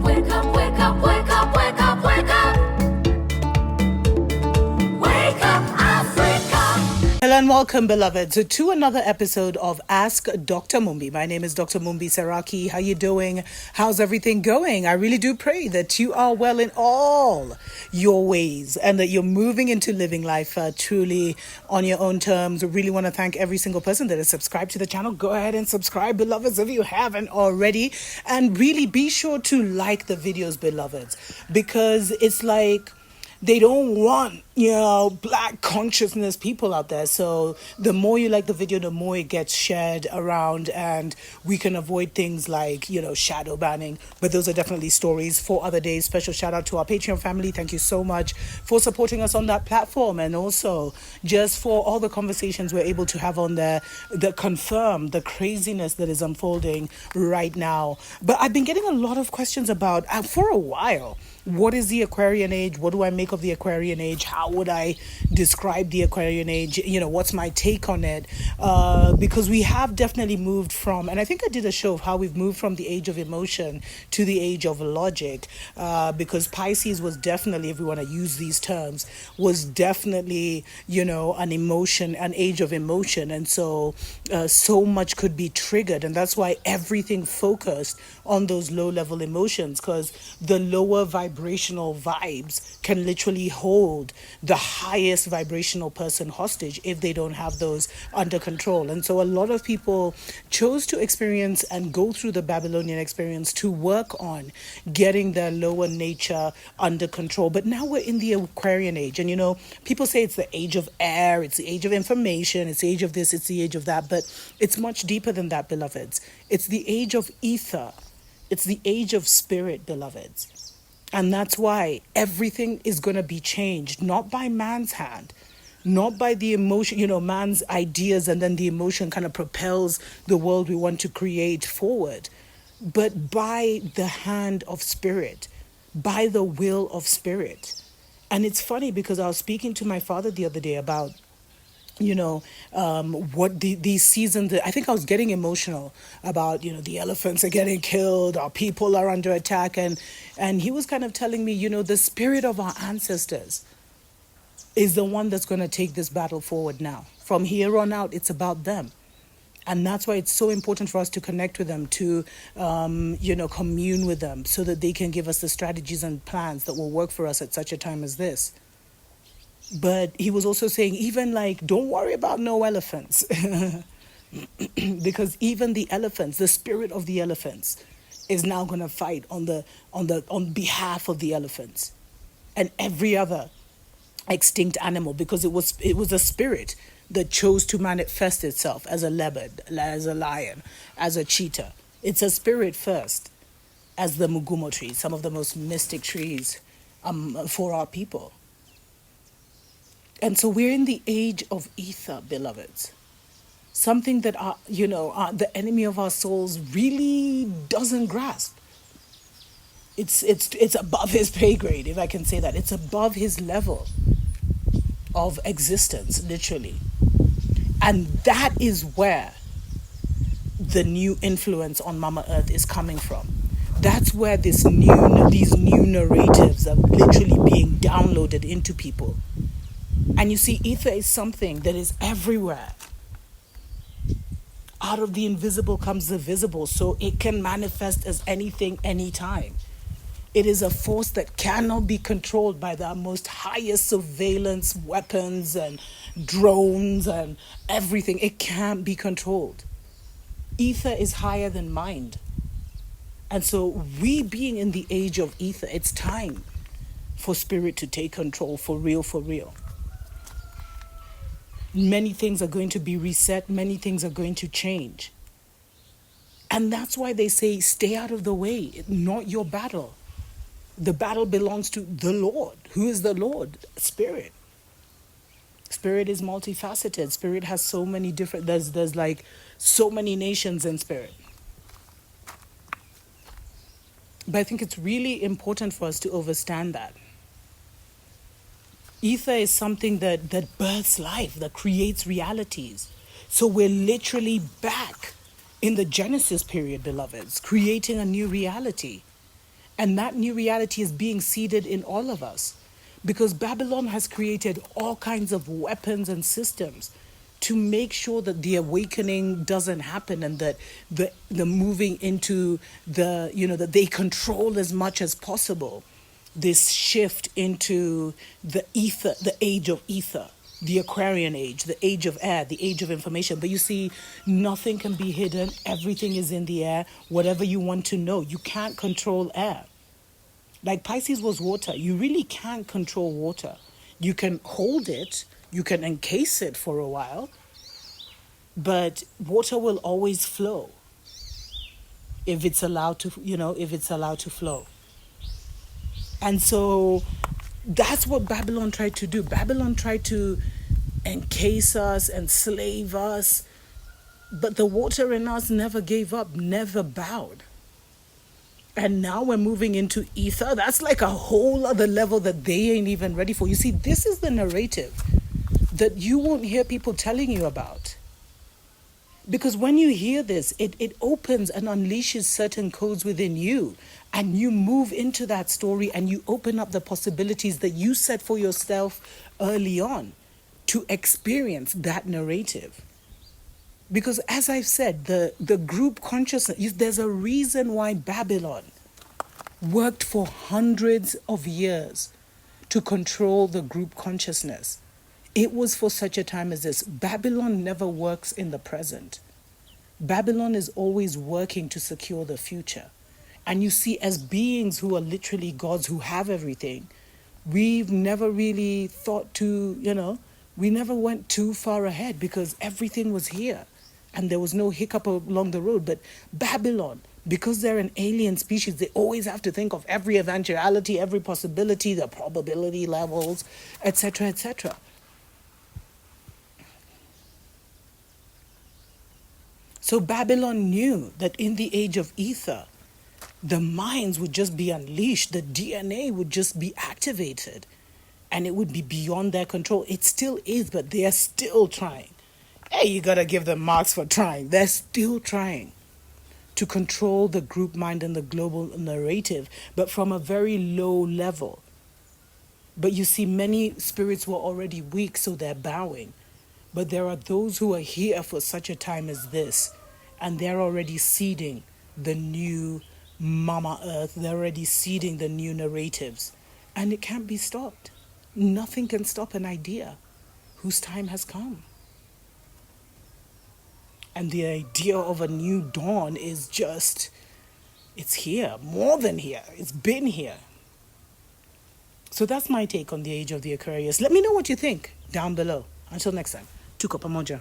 Wake up, wake up, wake up, wake up, wake up. Wake up, Africa. Hello and welcome, beloveds, to another episode of Ask Dr. Mumbi. My name is Dr. Mumbi Saraki. How you doing? How's everything going? I really do pray that you are well in all your ways and that you're moving into living life truly on your own terms. I really want to thank every single person that is subscribed to the channel. Go ahead and subscribe, beloveds, if you haven't already. And really be sure to like the videos, beloveds, because it's like they don't want, black consciousness people out there. So the more you like the video, the more it gets shared around, and we can avoid things like, shadow banning. But those are definitely stories for other days. Special shout out to our Patreon family. Thank you so much for supporting us on that platform, and also just for all the conversations we're able to have on there that confirm the craziness that is unfolding right now. But I've been getting a lot of questions about, for a while, what is the Aquarian age? What do I make of the Aquarian age? How would I describe the Aquarian age? What's my take on it? Because we have definitely moved from, and I think I did a show of how we've moved from the age of emotion to the age of logic, because Pisces was definitely, if we want to use these terms, was definitely, an age of emotion. And so much could be triggered. And that's why everything focused on those low level emotions, because the lower vibrational vibes can literally hold the highest vibrational person hostage if they don't have those under control. And so a lot of people chose to experience and go through the Babylonian experience to work on getting their lower nature under control. But now we're in the Aquarian age, and people say it's the age of air, it's the age of information, it's the age of this, it's the age of that, but it's much deeper than that, beloveds. It's the age of ether. It's the age of spirit, beloveds. And that's why everything is going to be changed, not by man's hand, not by the emotion, man's ideas, and then the emotion kind of propels the world we want to create forward, but by the hand of spirit, by the will of spirit. And it's funny because I was speaking to my father the other day about what these seasons, I think I was getting emotional about, the elephants are getting killed, our people are under attack. And he was kind of telling me, the spirit of our ancestors is the one that's going to take this battle forward now. From here on out, it's about them. And that's why it's so important for us to connect with them, to, commune with them so that they can give us the strategies and plans that will work for us at such a time as this. But he was also saying, even don't worry about no elephants, because even the elephants, the spirit of the elephants, is now going to fight on behalf of the elephants and every other extinct animal, because it was a spirit that chose to manifest itself as a leopard, as a lion, as a cheetah. It's a spirit first, as the mugumo tree, some of the most mystic trees for our people. And so we're in the age of ether, beloveds. Something that the enemy of our souls really doesn't grasp. It's above his pay grade, if I can say that. It's above his level of existence, literally. And that is where the new influence on Mama Earth is coming from. That's where these new narratives are literally being downloaded into people. And you see, ether is something that is everywhere. Out of the invisible comes the visible, so it can manifest as anything, anytime. It is a force that cannot be controlled by the most highest surveillance weapons and drones and everything. It can't be controlled. Ether is higher than mind. And so we being in the age of ether, it's time for spirit to take control for real, for real. Many things are going to be reset. Many things are going to change. And that's why they say, stay out of the way. It's not your battle. The battle belongs to the Lord. Who is the Lord? Spirit. Spirit is multifaceted. Spirit has so many different, there's so many nations in spirit. But I think it's really important for us to understand that. Ether is something that births life, that creates realities. So we're literally back in the Genesis period, beloveds, creating a new reality. And that new reality is being seeded in all of us. Because Babylon has created all kinds of weapons and systems to make sure that the awakening doesn't happen, and that the moving into that they control as much as possible this shift into the ether, the age of ether, the Aquarian age, the age of air, the age of information. But you see, nothing can be hidden. Everything is in the air. Whatever you want to know, you can't control air. Like Pisces was water. You really can't control water. You can hold it, you can encase it for a while, but water will always flow if it's allowed to, flow. And so that's what Babylon tried to do. Babylon tried to encase us, enslave us, but the water in us never gave up, never bowed. And now we're moving into ether. That's like a whole other level that they ain't even ready for. You see, this is the narrative that you won't hear people telling you about. Because when you hear this, it opens and unleashes certain codes within you. And you move into that story and you open up the possibilities that you set for yourself early on to experience that narrative. Because as I've said, the group consciousness, there's a reason why Babylon worked for hundreds of years to control the group consciousness. It was for such a time as this. Babylon never works in the present. Babylon is always working to secure the future. And you see, as beings who are literally gods, who have everything, we've never really thought to, we never went too far ahead because everything was here. And there was no hiccup along the road. But Babylon, because they're an alien species, they always have to think of every eventuality, every possibility, the probability levels, etc., etc. So Babylon knew that in the age of ether, the minds would just be unleashed, the DNA would just be activated, and it would be beyond their control. It still is, but they are still trying. Hey, you gotta give them marks for trying. They're still trying to control the group mind and the global narrative, but from a very low level. But you see, many spirits were already weak, so they're bowing. But there are those who are here for such a time as this, and they're already seeding the new Mama Earth. They're already seeding the new narratives, and it can't be stopped. Nothing can stop an idea whose time has come. And the idea of a new dawn is just, it's here, more than here. It's been here. So that's my take on the age of the Aquarius. Let me know what you think down below. Until next time, tuko pamoja.